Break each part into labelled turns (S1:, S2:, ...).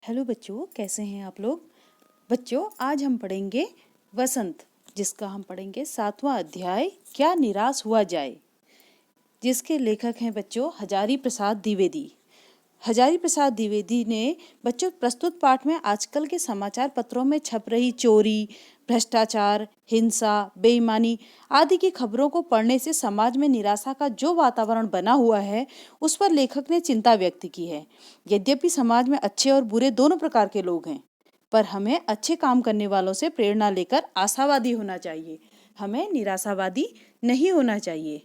S1: Hello बच्चों, कैसे हैं आप लोग। बच्चों, आज हम पढ़ेंगे वसंत, जिसका हम पढ़ेंगे 7वां अध्याय क्या निराश हुआ जाए, जिसके लेखक हैं बच्चों हजारी प्रसाद द्विवेदी। हजारी प्रसाद द्विवेदी ने बच्चों प्रस्तुत पाठ में आजकल के समाचार पत्रों में छप रही चोरी, भ्रष्टाचार, हिंसा, बेईमानी आदि की खबरों को पढ़ने से समाज में निराशा का जो वातावरण बना हुआ है, उस पर लेखक ने चिंता व्यक्त की है। यद्यपि समाज में अच्छे और बुरे दोनों प्रकार के लोग हैं, पर हमें अच्छे काम करने वालों से प्रेरणा लेकर आशावादी होना चाहिए, हमें निराशावादी नहीं होना चाहिए।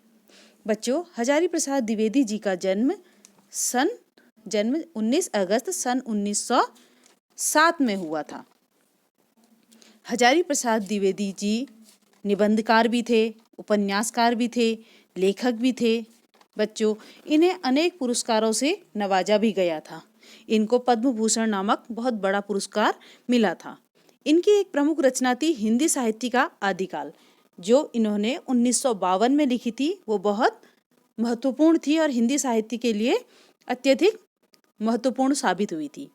S1: बच्चों, हजारी प्रसाद द्विवेदी जी का जन्म 19 अगस्त सन 1907 में हुआ था। हजारी प्रसाद द्विवेदी जी निबंधकार भी थे, उपन्यासकार भी थे, लेखक भी थे। बच्चों, इन्हें अनेक पुरस्कारों से नवाजा भी गया था। इनको पद्म भूषण नामक बहुत बड़ा पुरस्कार मिला था। इनकी एक प्रमुख रचना थी हिंदी साहित्य का आदिकाल, जो इन्होंने 1952 में लिखी थी। वो बहुत महत्वपूर्ण थी और हिंदी साहित्य के लिए अत्यधिक महत्वपूर्ण साबित हुई थी।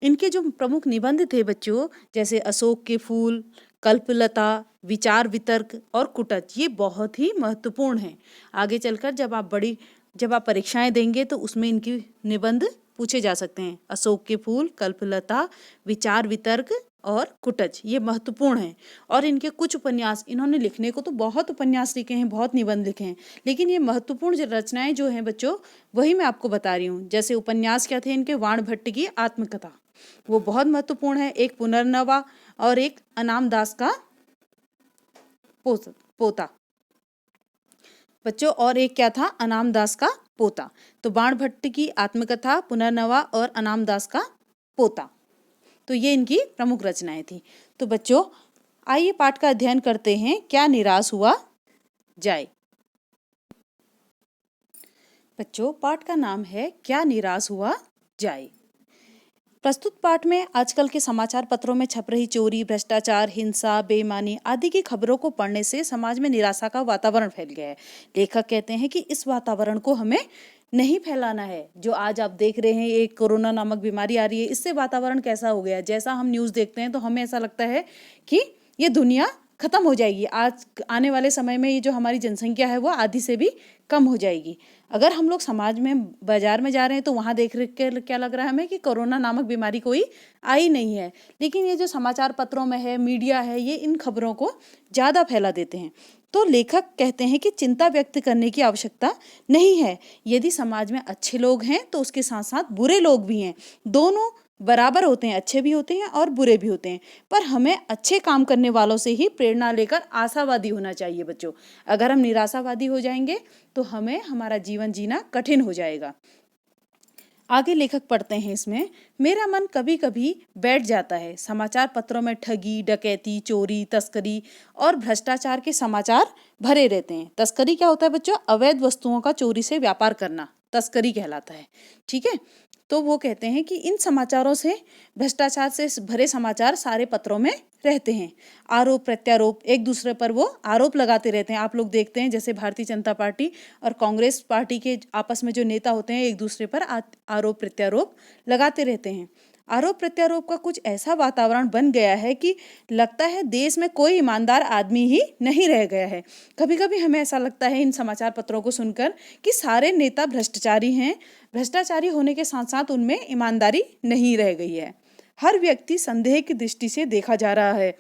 S1: इनके जो प्रमुख निबंध थे बच्चों, जैसे अशोक के फूल, कल्पलता, विचार वितर्क और कुटच, ये बहुत ही महत्वपूर्ण हैं। आगे चलकर जब आप परीक्षाएं देंगे तो उसमें इनकी निबंध पूछे जा सकते हैं। अशोक के फूल, कल्पलता, विचार वितर्क और कुटच, ये महत्वपूर्ण हैं। और इनके कुछ उपन्यास, इन्होंने लिखने को तो बहुत उपन्यास लिखे हैं, बहुत निबंध लिखे हैं, लेकिन ये महत्वपूर्ण रचनाएं जो हैं बच्चों, वही मैं आपको बता रही हूँ। जैसे उपन्यास क्या थे इनके, वाण भट्ट की आत्मकथा, वो बहुत महत्वपूर्ण है। एक पुनर्नवा और एक अनाम दास का पोता। बच्चों, और एक क्या था, अनाम दास का पोता। तो बाण भट्ट की आत्मकथा, पुनर्नवा और अनाम दास का पोता, तो ये इनकी प्रमुख रचनाएं थी। तो बच्चों, आइए पाठ का अध्ययन करते हैं, क्या निराश हुआ जाए। बच्चों, पाठ का नाम है क्या निराश हुआ जाए। प्रस्तुत पाठ में आजकल के समाचार पत्रों में छप रही चोरी, भ्रष्टाचार, हिंसा, बेईमानी आदि की खबरों को पढ़ने से समाज में निराशा का वातावरण फैल गया है। लेखक कहते हैं कि इस वातावरण को हमें नहीं फैलाना है। जो आज आप देख रहे हैं, एक कोरोना नामक बीमारी आ रही है, इससे वातावरण कैसा हो गया है। जैसा हम न्यूज़ देखते हैं तो हमें ऐसा लगता है कि ये दुनिया खत्म हो जाएगी। आज आने वाले समय में ये जो हमारी जनसंख्या है वो आधी से भी कम हो जाएगी। अगर हम लोग समाज में, बाजार में जा रहे हैं तो वहाँ देख के क्या लग रहा है हमें कि कोरोना नामक बीमारी कोई आई नहीं है। लेकिन ये जो समाचार पत्रों में है, मीडिया है, ये इन खबरों को ज़्यादा फैला देते हैं। तो लेखक कहते हैं कि चिंता व्यक्त करने की आवश्यकता नहीं है। यदि समाज में अच्छे लोग हैं तो उसके साथ साथ बुरे लोग भी हैं। दोनों बराबर होते हैं, अच्छे भी होते हैं और बुरे भी होते हैं। पर हमें अच्छे काम करने वालों से ही प्रेरणा लेकर आशावादी होना चाहिए बच्चों। अगर हम निराशावादी हो जाएंगे तो हमें हमारा जीवन जीना कठिन हो जाएगा। आगे लेखक पढ़ते हैं इसमें, मेरा मन कभी कभी बैठ जाता है। समाचार पत्रों में ठगी, डकैती, चोरी, तस्करी और भ्रष्टाचार के समाचार भरे रहते हैं। तस्करी क्या होता है बच्चों? अवैध वस्तुओं का चोरी से व्यापार करना तस्करी कहलाता है। ठीक है, तो वो कहते हैं कि इन समाचारों से, भ्रष्टाचार से भरे समाचार सारे पत्रों में रहते हैं। आरोप प्रत्यारोप, एक दूसरे पर वो आरोप लगाते रहते हैं। आप लोग देखते हैं जैसे भारतीय जनता पार्टी और कांग्रेस पार्टी के आपस में जो नेता होते हैं, एक दूसरे पर आरोप प्रत्यारोप लगाते रहते हैं। आरोप प्रत्यारोप का कुछ ऐसा वातावरण बन गया है कि लगता है देश में कोई ईमानदार आदमी ही नहीं रह गया है। कभी कभी हमें ऐसा लगता है इन समाचार पत्रों को सुनकर कि सारे नेता भ्रष्टाचारी हैं। भ्रष्टाचारी होने के साथ साथ उनमें ईमानदारी नहीं रह गई है। हर व्यक्ति संदेह की दृष्टि से देखा जा रहा है।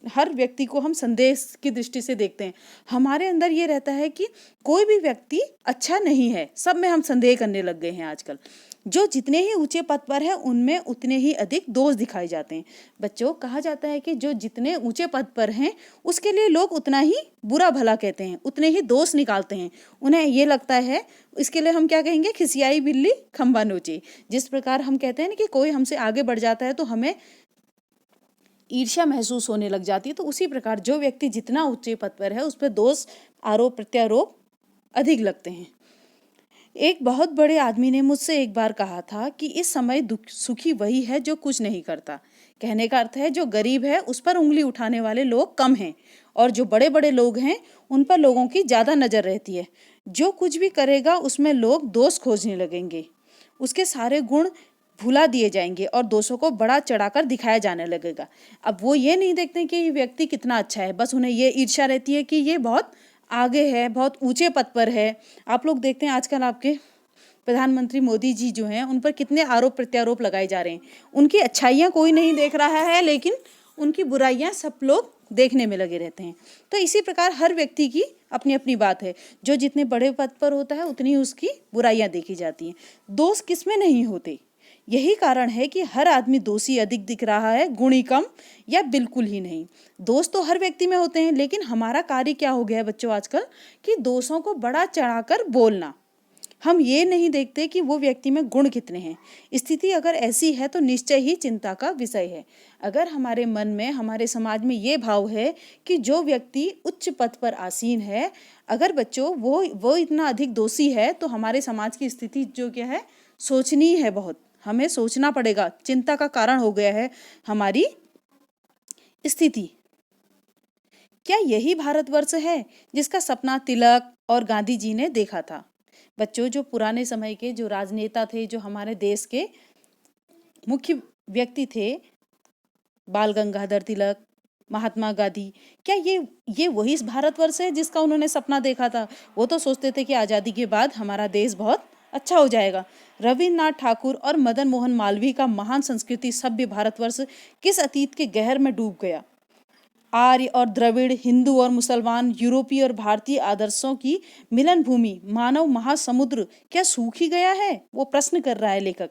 S1: हर व्यक्ति को हम संदेह की दृष्टि से देखते हैं। हमारे अंदर ये रहता है कि कोई भी व्यक्ति अच्छा नहीं है, सब में हम संदेह करने लग गए हैं आजकल। जो जितने ही ऊंचे पद पर है उनमें उतने ही अधिक दोष दिखाए जाते हैं। बच्चों, कहा जाता है कि जो जितने ऊंचे पद पर हैं उसके लिए लोग उतना ही बुरा भला कहते हैं, उतने ही दोष निकालते हैं। उन्हें ये लगता है, इसके लिए हम क्या कहेंगे, खिसियाई बिल्ली खंबा नोचे। जिस प्रकार हम कहते हैं ना कि कोई हमसे आगे बढ़ जाता है तो हमें ईर्ष्या महसूस होने लग जाती है, तो उसी प्रकार जो व्यक्ति जितना ऊंचे पद पर है उस पर दोष, आरोप प्रत्यारोप अधिक लगते हैं। एक बहुत बड़े आदमी ने मुझसे एक बार कहा था कि इस समय सुखी वही है जो कुछ नहीं करता। कहने का अर्थ है, जो गरीब है उस पर उंगली उठाने वाले लोग कम हैं और जो बड़े बड़े लोग हैं उन पर लोगों की ज़्यादा नज़र रहती है। जो कुछ भी करेगा उसमें लोग दोष खोजने लगेंगे। उसके सारे गुण भुला दिए जाएंगे और दोषों को बड़ा चढ़ाकर दिखाया जाने लगेगा। अब वो ये नहीं देखते कि ये व्यक्ति कितना अच्छा है, बस उन्हें ये ईर्ष्या रहती है कि ये बहुत आगे है, बहुत ऊंचे पद पर है। आप लोग देखते हैं आजकल आपके प्रधानमंत्री मोदी जी जो हैं उन पर कितने आरोप प्रत्यारोप लगाए जा रहे हैं। उनकी अच्छाइयाँ कोई नहीं देख रहा है, लेकिन उनकी बुराइयाँ सब लोग देखने में लगे रहते हैं। तो इसी प्रकार हर व्यक्ति की अपनी अपनी बात है। जो जितने बड़े पद पर होता है उतनी उसकी बुराइयाँ देखी जाती हैं। दोष किसमें नहीं होते, यही कारण है कि हर आदमी दोषी अधिक दिख रहा है, गुणी कम या बिल्कुल ही नहीं। दोष तो हर व्यक्ति में होते हैं, लेकिन हमारा कार्य क्या हो गया है बच्चों आजकल कि दोषों को बड़ा चढ़ाकर बोलना। हम ये नहीं देखते कि वो व्यक्ति में गुण कितने हैं। स्थिति अगर ऐसी है तो निश्चय ही चिंता का विषय है। अगर हमारे मन में, हमारे समाज में ये भाव है कि जो व्यक्ति उच्च पद पर आसीन है, अगर बच्चों वो इतना अधिक दोषी है, तो हमारे समाज की स्थिति जो क्या है, सोचनीय है। बहुत हमें सोचना पड़ेगा, चिंता का कारण हो गया है हमारी स्थिति। क्या यही भारतवर्ष है जिसका सपना तिलक और गांधी जी ने देखा था? बच्चों, जो पुराने समय के जो राजनेता थे, जो हमारे देश के मुख्य व्यक्ति थे, बाल गंगाधर तिलक, महात्मा गांधी, क्या ये वही भारतवर्ष है जिसका उन्होंने सपना देखा था? वो तो सोचते थे कि आज़ादी के बाद हमारा देश बहुत अच्छा हो जाएगा। रविन्द्रनाथ ठाकुर और मदन मोहन मालवीय का महान संस्कृति सभ्य भारतवर्ष किस अतीत के गहर में डूब गया? आर्य और द्रविड़, हिंदू और मुसलमान, यूरोपीय और भारतीय आदर्शों की मिलन भूमि मानव महासमुद्र क्या सूख ही गया है? वो प्रश्न कर रहा है लेखक।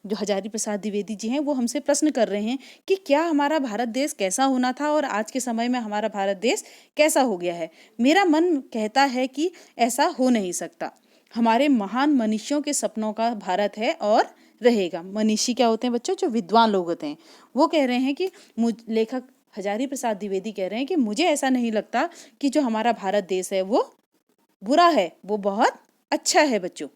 S1: जो हजारी प्रसाद द्विवेदी जी हैं वो हमसे प्रश्न कर रहे हैं कि क्या हमारा भारत देश कैसा होना था और आज के समय में हमारा भारत देश कैसा हो गया है। मेरा मन कहता है कि ऐसा हो नहीं सकता। हमारे महान मनीषियों के सपनों का भारत है और रहेगा। मनीषी क्या होते हैं बच्चों? जो विद्वान लोग होते हैं। वो कह रहे हैं कि लेखक हजारी प्रसाद द्विवेदी कह रहे हैं कि मुझे ऐसा नहीं लगता कि जो हमारा भारत देश है वो बुरा है, वो बहुत अच्छा है। बच्चों,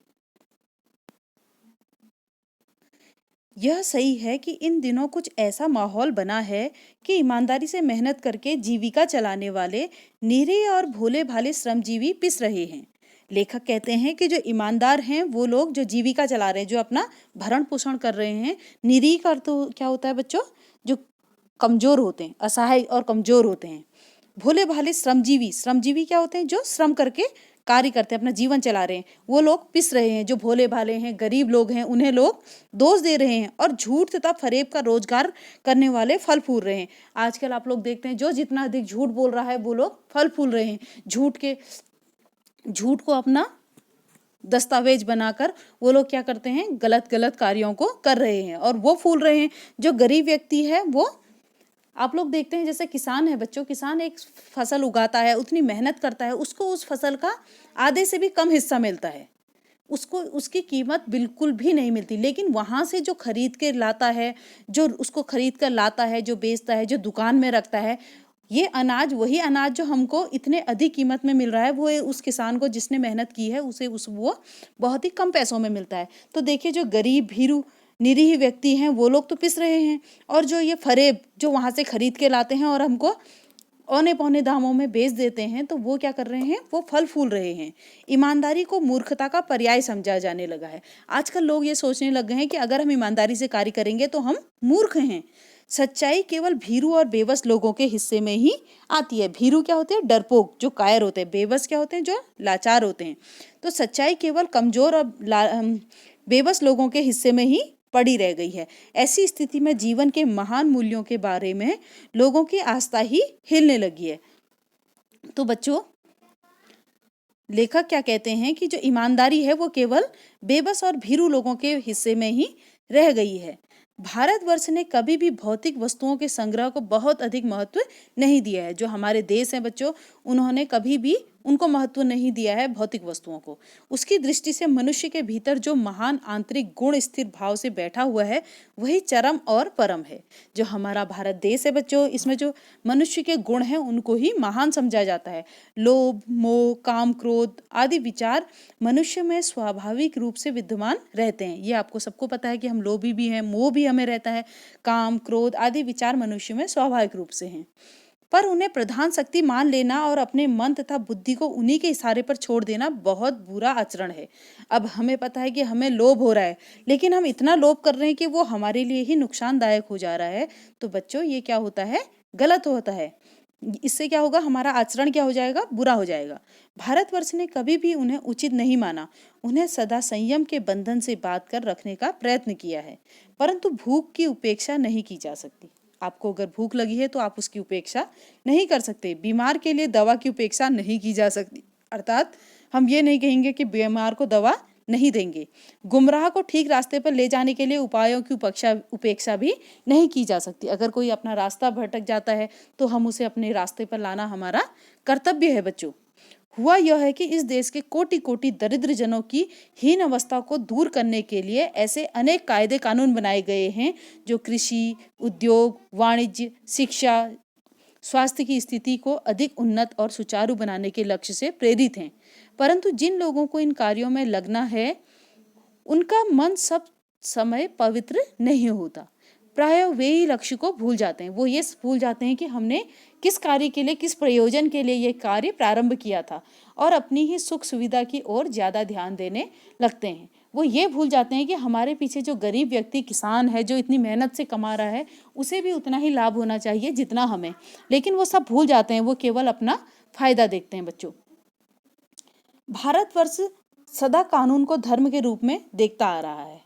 S1: यह सही है कि इन दिनों कुछ ऐसा माहौल बना है कि ईमानदारी से मेहनत करके जीविका चलाने वाले निरीह और भोले भाले श्रमजीवी पिस रहे हैं। लेखक कहते हैं कि जो ईमानदार हैं वो लोग जो जीविका चला रहे हैं, जो अपना भरण पोषण कर रहे हैं। निरीह का अर्थ क्या होता है बच्चों? जो कमजोर होते हैं, असहाय और कमजोर होते हैं। भोले भाले श्रमजीवी, श्रमजीवी क्या होते हैं? जो श्रम करके कार्य करते हैं, अपना जीवन चला रहे हैं। वो लोग पिस रहे हैं। जो भोले भाले हैं, गरीब लोग हैं, उन्हें लोग दोष दे रहे हैं और झूठ तथा फरेब का रोजगार करने वाले फल फूल रहे हैं। आजकल आप लोग देखते हैं जो जितना अधिक झूठ बोल रहा है वो लोग फल फूल रहे हैं। झूठ को अपना दस्तावेज बनाकर वो लोग क्या करते हैं? गलत गलत कार्यों को कर रहे हैं और वो फूल रहे हैं। जो गरीब व्यक्ति है वो, आप लोग देखते हैं जैसे किसान है बच्चों, किसान एक फसल उगाता है, उतनी मेहनत करता है, उसको उस फसल का आधे से भी कम हिस्सा मिलता है। उसको उसकी कीमत बिल्कुल भी नहीं मिलती। लेकिन वहाँ से जो खरीद के लाता है, जो उसको खरीद कर लाता है, जो बेचता है, जो दुकान में रखता है, ये अनाज, वही अनाज जो हमको इतने अधिक कीमत में मिल रहा है, वो उस किसान को जिसने मेहनत की है उसे वो बहुत ही कम पैसों में मिलता है। तो देखिए, जो गरीब भीरू निरीह व्यक्ति हैं वो लोग तो पिस रहे हैं, और जो ये फरेब जो वहाँ से खरीद के लाते हैं और हमको औने पौने दामों में बेच देते हैं, तो वो क्या कर रहे हैं? वो फल फूल रहे हैं। ईमानदारी को मूर्खता का पर्याय समझा जाने लगा है। आजकल लोग ये सोचने लग गए हैं कि अगर हम ईमानदारी से कार्य करेंगे तो हम मूर्ख हैं। सच्चाई केवल भीरू और बेबस लोगों के हिस्से में ही आती है। भीरू क्या होते हैं? डरपोक, जो कायर होते हैं। बेबस क्या होते हैं? जो लाचार होते हैं। तो सच्चाई केवल कमजोर और बेबस लोगों के हिस्से में ही पड़ी रह गई है। ऐसी स्थिति में जीवन के महान मूल्यों के बारे में लोगों की आस्था ही हिलने लगी है। तो बच्चों, लेखक क्या कहते हैं कि जो ईमानदारी है वो केवल बेबस और भीरू लोगों के हिस्से में ही रह गई है। भारतवर्ष ने कभी भी भौतिक वस्तुओं के संग्रह को बहुत अधिक महत्व नहीं दिया है। जो हमारे देश हैं बच्चों, उन्होंने कभी भी उनको महत्व नहीं दिया है भौतिक वस्तुओं को। उसकी दृष्टि से मनुष्य के भीतर जो महान आंतरिक गुण स्थिर भाव से बैठा हुआ है वही चरम और परम है। जो हमारा भारत देश है बच्चों, इसमें जो मनुष्य के गुण हैं उनको ही महान समझा जाता है। लोभ, मोह, काम, क्रोध आदि विचार मनुष्य में स्वाभाविक रूप से विद्यमान रहते हैं। ये आपको सबको पता है कि हम लोभी भी हैं, मोह भी हमें रहता है। काम, क्रोध आदि विचार मनुष्य में स्वाभाविक रूप से हैं। पर उन्हें प्रधान शक्ति मान लेना और अपने मन तथा बुद्धि को उन्हीं के इशारे पर छोड़ देना बहुत बुरा आचरण है। अब हमें पता है कि हमें लोभ हो रहा है, लेकिन हम इतना लोभ कर रहे हैं कि वो हमारे लिए ही नुकसानदायक हो जा रहा है। तो बच्चों, ये क्या होता है? गलत होता है। इससे क्या होगा? हमारा आचरण क्या हो जाएगा? बुरा हो जाएगा। भारतवर्ष ने कभी भी उन्हें उचित नहीं माना, उन्हें सदा संयम के बंधन से बांध कर रखने का प्रयत्न किया है। परंतु भूख की उपेक्षा नहीं की जा सकती। आपको अगर भूख लगी है तो आप उसकी उपेक्षा नहीं कर सकते। बीमार के लिए दवा की उपेक्षा नहीं की जा सकती, अर्थात हम ये नहीं कहेंगे कि बीमार को दवा नहीं देंगे। गुमराह को ठीक रास्ते पर ले जाने के लिए उपायों की उपेक्षा भी नहीं की जा सकती। अगर कोई अपना रास्ता भटक जाता है तो हम उसे अपने रास्ते पर लाना हमारा कर्तव्य है बच्चों। हुआ यह है कि इस देश के कोटि कोटि दरिद्र जनों की हीन अवस्था को दूर करने के लिए ऐसे अनेक कायदे कानून बनाए गए हैं जो कृषि, उद्योग, वाणिज्य, शिक्षा, स्वास्थ्य की स्थिति को अधिक उन्नत और सुचारू बनाने के लक्ष्य से प्रेरित हैं। परंतु जिन लोगों को इन कार्यों में लगना है, उनका मन सब समय पवित्र नहीं होता। प्रायः वे ही लक्ष्य को भूल जाते हैं। वो ये भूल जाते हैं कि हमने किस कार्य के लिए, किस प्रयोजन के लिए ये कार्य प्रारंभ किया था, और अपनी ही सुख सुविधा की ओर ज्यादा ध्यान देने लगते हैं। वो ये भूल जाते हैं कि हमारे पीछे जो गरीब व्यक्ति, किसान है, जो इतनी मेहनत से कमा रहा है, उसे भी उतना ही लाभ होना चाहिए जितना हमें। लेकिन वो सब भूल जाते हैं, वो केवल अपना फायदा देखते हैं बच्चों। भारतवर्ष सदा कानून को धर्म के रूप में देखता आ रहा है।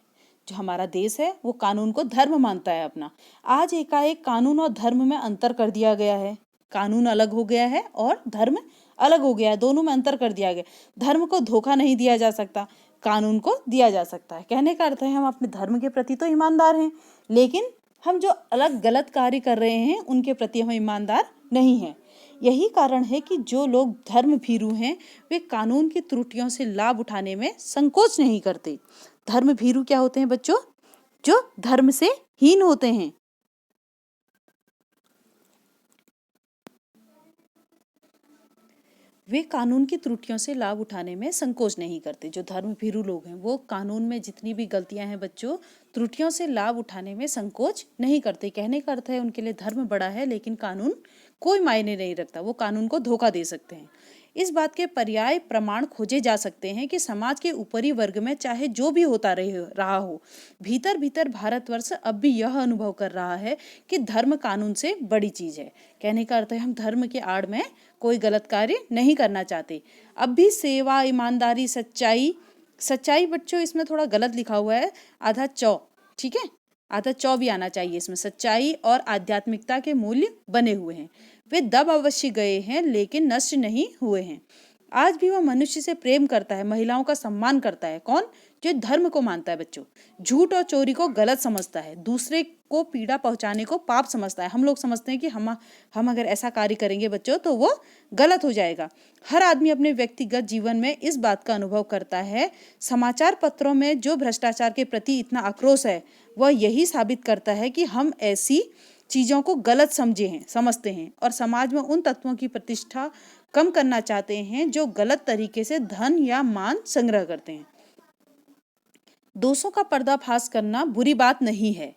S1: जो हमारा देश है वो कानून को धर्म मानता है अपना। आज एकाएक कानून और धर्म में अंतर कर दिया गया है। कानून अलग हो गया है और धर्म अलग हो गया है, दोनों में अंतर कर दिया गया। धर्म को धोखा नहीं दिया जा सकता, कानून को दिया जा सकता है। कहने का अर्थ है हम अपने धर्म के प्रति तो ईमानदार हैं, लेकिन हम जो अलग गलत कार्य कर रहे हैं उनके प्रति हम ईमानदार नहीं हैं। यही कारण है कि जो लोग धर्म भीरू हैं वे कानून की त्रुटियों से लाभ उठाने में संकोच नहीं करते। धर्म भीरू क्या होते हैं बच्चों? जो धर्म से हीन होते हैं। वे कानून की त्रुटियों से लाभ उठाने में संकोच नहीं करते। जो धर्म भीरू लोग हैं वो कानून में जितनी भी गलतियां हैं बच्चों, त्रुटियों से लाभ उठाने में संकोच नहीं करते। कहने का अर्थ है उनके लिए धर्म बड़ा है, लेकिन कानून कोई मायने नहीं रखता। वो कानून को धोखा दे सकते हैं। इस बात के पर्याय प्रमाण खोजे जा सकते हैं कि समाज के ऊपरी वर्ग में चाहे जो भी होता रहा हो, भीतर भीतर भारतवर्ष अब भी यह अनुभव कर रहा है कि धर्म कानून से बड़ी चीज है। कहने का अर्थ है हम धर्म के आड़ में कोई गलत कार्य नहीं करना चाहते। अब भी सेवा, ईमानदारी, सच्चाई बच्चों इसमें थोड़ा गलत लिखा हुआ है, आधा चौ, ठीक है, आधा चौ भी आना चाहिए इसमें। सच्चाई और आध्यात्मिकता के मूल्य बने हुए हैं। वे दब अवश्य गए हैं लेकिन नष्ट नहीं हुए हैं। आज भी वह मनुष्य से प्रेम करता है, महिलाओं का सम्मान करता है। कौन? जो धर्म को मानता है बच्चों। झूठ और चोरी को गलत समझता है, दूसरे को पीड़ा पहुंचाने को पाप समझता है। हम लोग समझते हैं कि हम अगर ऐसा कार्य करेंगे बच्चों तो वो गलत हो जाएगा। हर आदमी अपने व्यक्तिगत जीवन में इस बात का अनुभव करता है। समाचार पत्रों में जो भ्रष्टाचार के प्रति इतना आक्रोश है वह यही साबित करता है कि हम ऐसी चीजों को गलत समझते हैं और समाज में उन तत्वों की प्रतिष्ठा कम करना चाहते हैं जो गलत तरीके से धन या मान संग्रह करते हैं। दोषों का पर्दाफाश करना बुरी बात नहीं है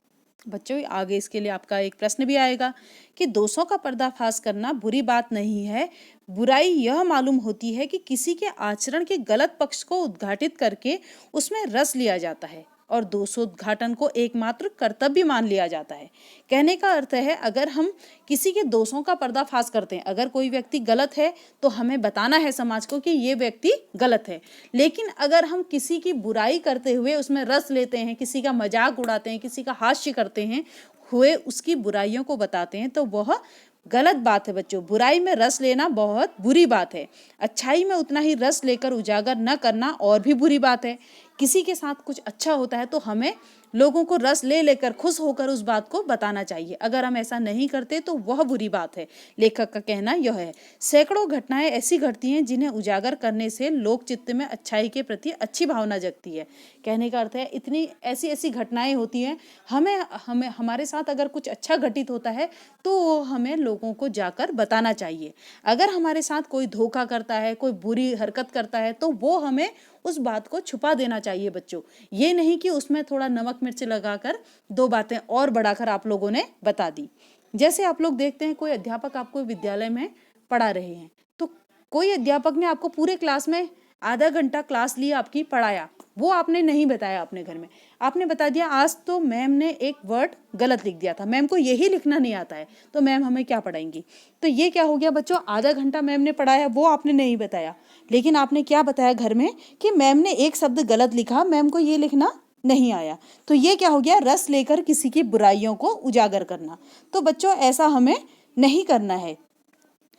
S1: बच्चों। आगे इसके लिए आपका एक प्रश्न भी आएगा कि दोषों का पर्दाफाश करना बुरी बात नहीं है। बुराई यह मालूम होती है कि किसी के आचरण के गलत पक्ष को उद्घाटित करके उसमें रस लिया जाता है और दोषोद्घाटन को एकमात्र कर्तव्य मान लिया जाता है। कहने का अर्थ है अगर हम किसी के दोषों का पर्दाफाश करते हैं, अगर कोई व्यक्ति गलत है तो हमें बताना है समाज को कि ये व्यक्ति गलत है। लेकिन अगर हम किसी की बुराई करते हुए उसमें रस लेते हैं, किसी का मजाक उड़ाते हैं, किसी का हास्य करते हैं, हुए उसकी बुराइयों को बताते हैं, तो वह गलत बात है बच्चों। बुराई में रस लेना बहुत बुरी बात है। अच्छाई में उतना ही रस लेकर उजागर न करना और भी बुरी बात है। किसी के साथ कुछ अच्छा होता है तो हमें लोगों को रस ले लेकर खुश होकर उस बात को बताना चाहिए। अगर हम ऐसा नहीं करते तो वह बुरी बात है। लेखक का कहना यह है। सैकड़ों घटनाएं ऐसी घटती हैं जिन्हें उजागर करने से लोक चित्त में अच्छाई के प्रति अच्छी भावना जगती है। कहने का अर्थ है इतनी ऐसी घटनाएं होती हैं, हमें हमारे साथ अगर कुछ अच्छा घटित होता है तो हमें लोगों को जाकर बताना चाहिए। अगर हमारे साथ कोई धोखा करता है, कोई बुरी हरकत करता है तो वो हमें उस बात को छुपा देना चाहिए बच्चों। ये नहीं कि उसमें थोड़ा नमक मिर्च लगाकर दो बातें और बढ़ाकर आप लोगों ने बता दी। जैसे आप लोग देखते हैं कोई अध्यापक आपको विद्यालय में पढ़ा रहे हैं, तो कोई अध्यापक ने आपको पूरे क्लास में आधा घंटा क्लास ली, आपकी पढ़ाया, वो आपने नहीं बताया अपने घर में, आपने बता दिया आज तो मैम ने एक वर्ड गलत लिख दिया था, मैम को यही लिखना नहीं आता है, तो मैम हमें क्या पढ़ाएंगी। तो ये क्या हो गया बच्चों, आधा घंटा मैम ने पढ़ाया वो आपने नहीं बताया, लेकिन आपने क्या बताया घर में कि मैम ने एक शब्द गलत लिखा, मैम को ये लिखना नहीं आया। तो ये क्या हो गया, रस लेकर किसी की बुराइयों को उजागर करना। तो बच्चों ऐसा हमें नहीं करना है।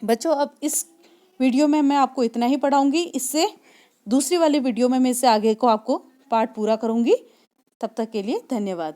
S1: बच्चों अब इस वीडियो में मैं आपको इतना ही पढ़ाऊंगी, इससे दूसरी वाली वीडियो में मैं इससे आगे को आपको पाठ पूरा करूंगी। तब तक के लिए धन्यवाद।